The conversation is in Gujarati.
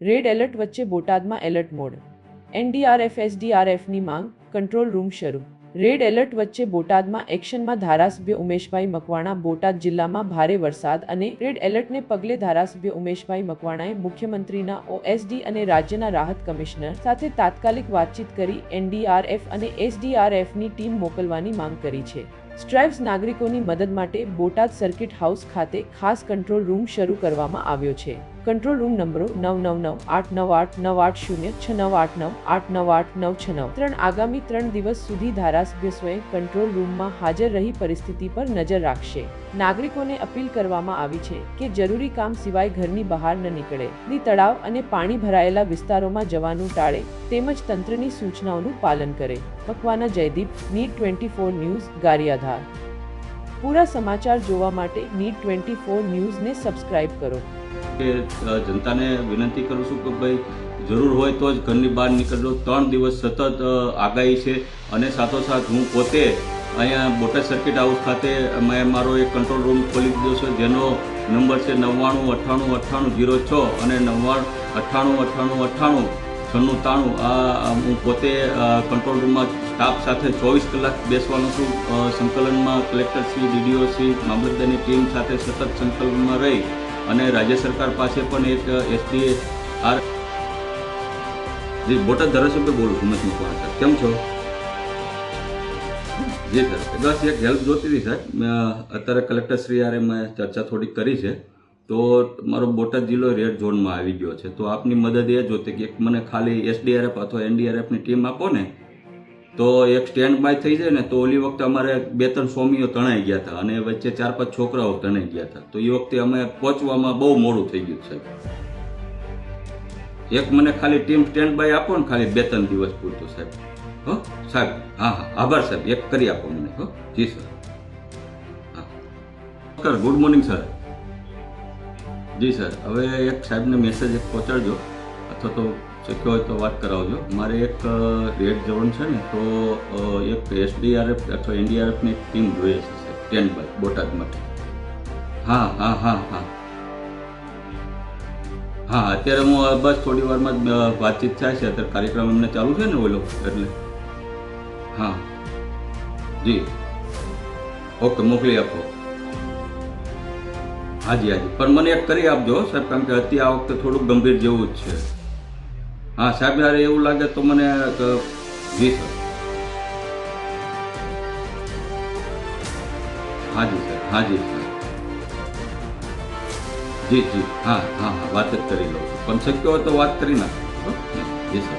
રેડ એલર્ટ વચ્ચે બોટાદમાં એલર્ટ મોડ. એનડીઆરએફ એસડીઆરએફની માંગ, કંટ્રોલ રૂમ શરૂ. રેડ એલર્ટ વચ્ચે બોટાદમાં એક્શનમાં ધારાસભ્ય ઉમેશભાઈ મકવાણા. બોટાદ જિલ્લામાં ભારે વરસાદ અને રેડ એલર્ટને પગલે ધારાસભ્ય ઉમેશભાઈ મકવાણાએ મુખ્યમંત્રીના ઓએસડી અને રાજ્યના રાહત કમિશનર સાથે તાત્કાલિક વાતચીત કરી એનડીઆરએફ અને એસડીઆરએફની ટીમ મોકલવાની માંગ કરી છે. સ્ટ્રાઇવ્સ નાગરિકોની મદદ માટે બોટાદ સર્કિટ હાઉસ ખાતે ખાસ કંટ્રોલ રૂમ શરૂ કરવામાં આવ્યો છે. કંટ્રોલ રૂમ નંબરો 999898969898989693 આગામી 3 દિવસ સુધી ધારાસભ્ય સ્વયં કંટ્રોલ રૂમમાં હાજર રહી પરિસ્થિતિ પર નજર રાખશે. નાગરિકોને અપીલ કરવામાં આવી છે કે જરૂરી કામ સિવાય ઘરની બહાર ન નીકળે, નદી તળાવ અને પાણી ભરાયેલા વિસ્તારોમાં જવાનું ટાળે તેમજ તંત્રની સૂચનાઓનું પાલન કરે. Makwana Jaydeep, neat 24 news, Gariadhar. પૂરા સમાચાર જોવા માટે નીટ 24 ન્યૂઝને સબસ્ક્રાઇબ કરો. જનતાને વિનંતી કરું છું કે ભાઈ જરૂર હોય તો જ ઘરની બહાર નીકળજો. 3 દિવસ સતત આગાહી છે અને સાથોસાથ હું પોતે અહીંયા બોટાદ સર્કિટ હાઉસ ખાતે મેં મારો એક કંટ્રોલ રૂમ ખોલી દીધો છે, જેનો નંબર છે 99989806 અને 999898989693. હું પોતે કંટ્રોલ રૂમમાં સ્ટાફ સાથે 24 કલાક બેસવાનો છું. સંકલનમાં કલેક્ટરશ્રી, ડીડીઓશ્રી, મામલતદારની ટીમ સાથે સતત સંકલનમાં રહી અને રાજ્ય સરકાર પાસે પણ એક એસડીઆર જી બોટાદ ધારાસભ્ય બોલું છું. ઉમેશ મકવાણા સર, કેમ છો? જી સર, બસ એક હેલ્પ જોતી હતી સાહેબ. અત્યારે કલેક્ટરશ્રી યારે મેં ચર્ચા થોડી કરી છે, તો મારો બોટાદ જિલ્લો રેડ ઝોનમાં આવી ગયો છે. તો આપની મદદ એ જોતી કે મને ખાલી એસડીઆરએફ અથવા એનડીઆરએફની ટીમ આપો ને, તો એક સ્ટેન્ડ બાય થઈ જાય ને. તો ઓલી વખતે અમારે 2-3 સ્વામીઓ તણાઈ ગયા હતા અને વચ્ચે 4-5 છોકરાઓ તણાઈ ગયા હતા. તો એ વખતે અમે પહોંચવામાં બહુ મોડું થઈ ગયું સાહેબ. એક મને ખાલી ટીમ સ્ટેન્ડ બાય આપો ને, ખાલી 2-3 દિવસ પૂરતું સાહેબ. હો સાહેબ, હા હા, આભાર સાહેબ. એક કરી આપો મને. હો જી સર. હા સર, ગુડ મોર્નિંગ સર. જી સર, હવે એક સાહેબને મેસેજ એક પહોંચાડજો અથવા તો શક્ય હોય તો વાત કરાવજો. મારે એક રેડ ઝોન છે ને, તો એક એસડીઆરએફ અથવા એનડીઆરએફની ટીમ જોઈએ છે સાહેબ, સ્ટેન્ડ બાય બોટાદ માટે. હા હા હા હા હા, અત્યારે હું બસ થોડી વારમાં જ વાતચીત થાય છે. અત્યારે કાર્યક્રમ એમને ચાલુ છે ને ઓલો, એટલે હા જી ઓકે, મોકલી આપો. હાજી હાજી, પણ મને એક કરી આપજો સાહેબ, કારણ કે અત્યારે આ વખતે થોડુંક ગંભીર જેવું જ છે. હા સાહેબ, યાર એવું લાગે તો મને જી સર. હાજી સર, હાજી સર, જી જી, હા હા હા, વાત જ કરી લઉં છું. પણ શક્ય હોય તો વાત કરી નાખો. જી સર.